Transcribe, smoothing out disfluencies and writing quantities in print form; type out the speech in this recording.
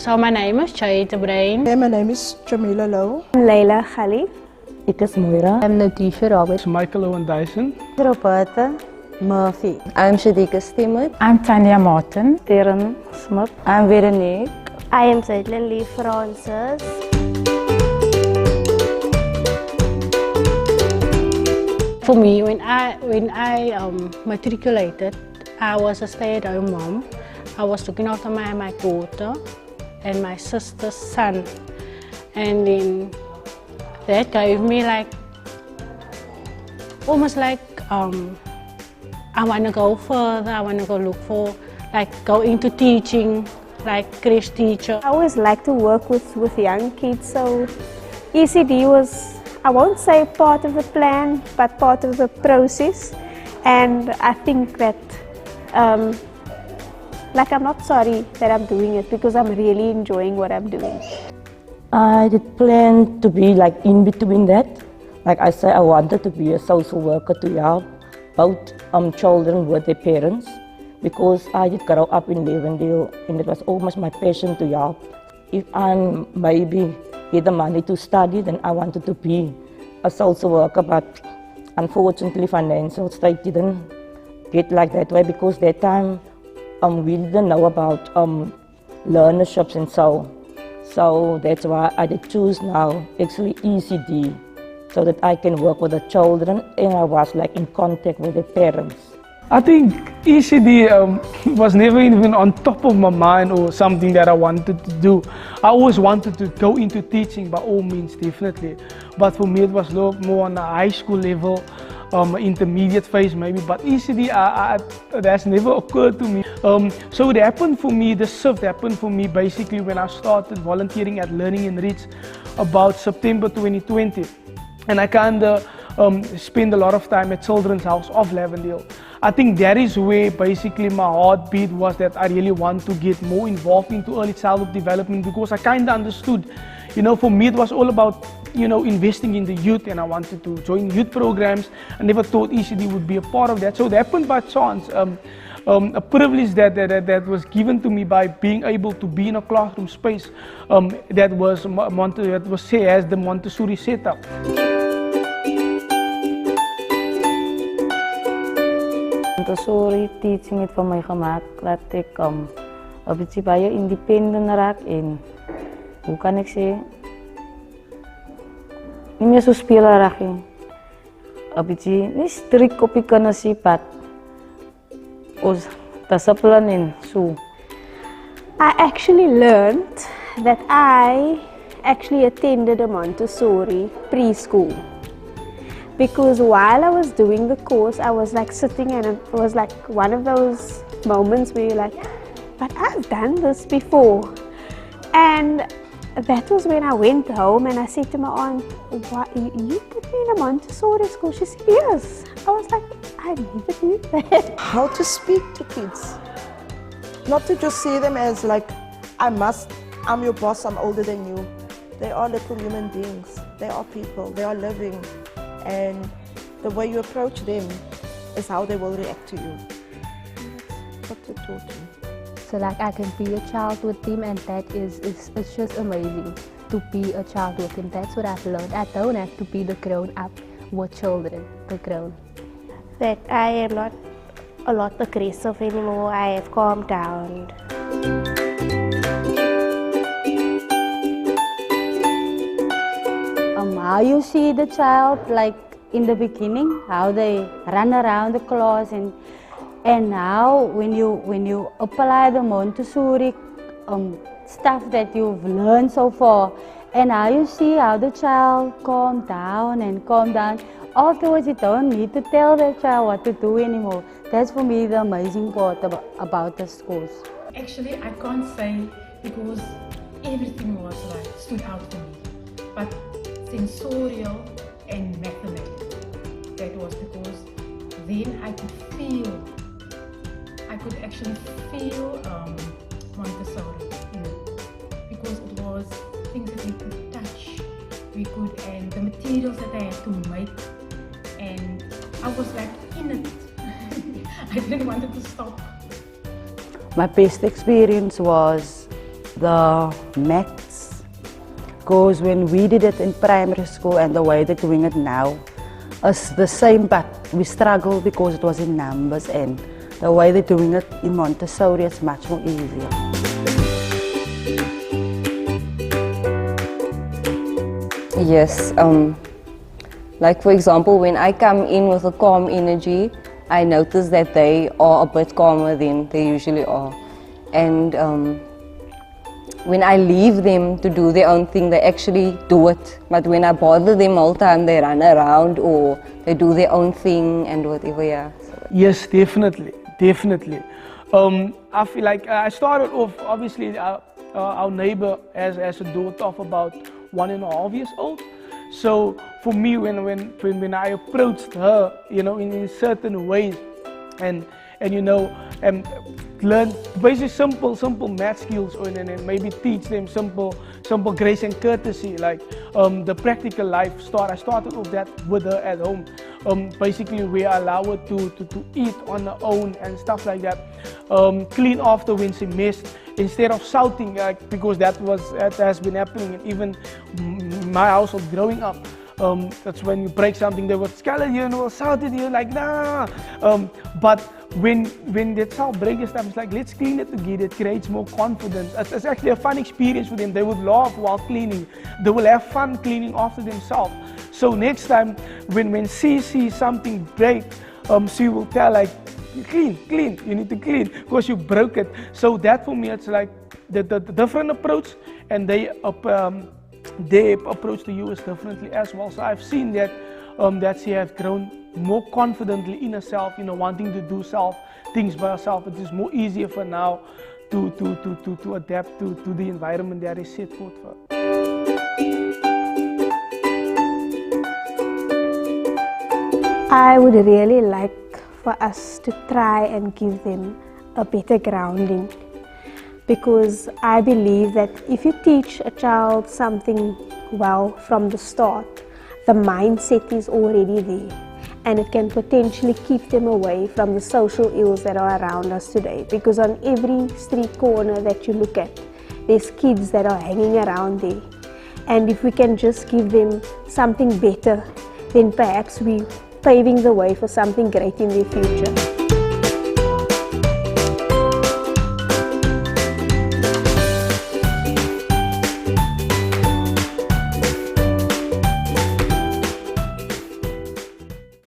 So my name is Jay the Brain. Hey, my name is Jamila Low. I'm Leila Khali. Ik is Moira. I'm Natisha Roberts. Michael Owen Dyson. Roberta Murphy. I'm Shadika Stimut. I'm Tanya Martin. Darren Smith. I'm Veronique. I am Zaitlin Lee Francis. For me, when I matriculated, I was a stay-at-home mom. I was looking after my daughter and my sister's son, and then that gave me like almost like I want to go further. I want to go look for go into teaching, like creche teacher. I always like to work with young kids, so ECD was, I won't say part of the plan, but part of the process. And I think that I'm not sorry that I'm doing it, because I'm really enjoying what I'm doing. I did plan to be like in between that. Like I said, I wanted to be a social worker to help both children with their parents, because I did grow up in Levendale and it was almost my passion to help. If I maybe get the money to study, then I wanted to be a social worker, but unfortunately financial state didn't get like that way, because that time we didn't know about learnerships and so that's why I did choose now actually ECD, so that I can work with the children and I was like in contact with the parents. I think ECD was never even on top of my mind or something that I wanted to do. I always wanted to go into teaching by all means, definitely. But for me it was more on a high school level, intermediate phase maybe. But ECD, that's never occurred to me. So it happened for me, the shift happened for me basically when I started volunteering at Learning Enrich about September 2020. And I kind of spend a lot of time at Children's House of Lavendale. I think that is where basically my heartbeat was, that I really want to get more involved into early childhood development, because I kind of understood, for me it was all about, investing in the youth, and I wanted to join youth programs. I never thought ECD would be a part of that. So it happened by chance, a privilege that was given to me by being able to be in a classroom space that was say as the Montessori setup. Montessori teaching het vir my gemaak dat ek 'n bietjie baie independent raak en hoe kan ek sê nie meer so speelerig nie. 'n bietjie nie strikt op die kinders nie, but ons discipline en so. I actually learned that I actually attended a Montessori preschool. Because while I was doing the course, I was like sitting, and it was like one of those moments where you're like, but I've done this before. And that was when I went home and I said to my aunt, "What, you put me in a Montessori school?" She said, "Yes." I was like, I never knew that. How to speak to kids. Not to just see them as like, I'm your boss, I'm older than you. They are little human beings. They are people, they are living. And the way you approach them is how they will react to you. That's what they taught me. So like I can be a child with them, and that it's just amazing to be a child with them. That's what I've learned. I don't have to be the grown up with children, the grown. That I am not a lot aggressive anymore. I have calmed down. How you see the child like in the beginning, how they run around the class, and now when you apply the Montessori stuff that you've learned so far, and how you see how the child calm down. Afterwards, you don't need to tell the child what to do anymore. That's for me the amazing part about this course. Actually, I can't say, because everything was like stood out for me. But sensorial and mathematics, that was because then I could actually feel Montessori, because it was things that we could touch, and the materials that I had to make, and I was like in it. I didn't want it to stop. My best experience was the maths. Because when we did it in primary school and the way they're doing it now is the same, but we struggle because it was in numbers, and the way they're doing it in Montessori is much more easier. Yes, like for example, when I come in with a calm energy, I notice that they are a bit calmer than they usually are. And when I leave them to do their own thing, they actually do it. But when I bother them all the time, they run around or they do their own thing and whatever, yeah. So. Yes, definitely, definitely. I feel like I started off, obviously, our neighbor has a daughter of about 1.5 years old. So for me, when I approached her, you know, in certain ways, and you know, learn basic simple math skills, and maybe teach them simple grace and courtesy, like the practical life start. I started off that with her at home. Basically, we allow her to eat on her own and stuff like that. Clean after when she missed, instead of shouting, because that has been happening, and even my household growing up. That's when you break something, they would scale at you and will shout at you like, nah. But when the child breaks stuff, it's like, let's clean it together. It creates more confidence. It's actually a fun experience for them. They would laugh while cleaning. They will have fun cleaning after themselves. So next time, when she sees something break, she will tell like, clean, you need to clean because you broke it. So that for me, it's like the different approach, and their approach to you is differently as well. So I've seen that she has grown more confidently in herself, you know, wanting to do things by herself. It is more easier for now to adapt to the environment that is set forth for her. I would really like for us to try and give them a better grounding, because I believe that if you teach a child something well from the start, the mindset is already there, and it can potentially keep them away from the social ills that are around us today, because on every street corner that you look at, there's kids that are hanging around there, and if we can just give them something better, then perhaps we're paving the way for something great in their future.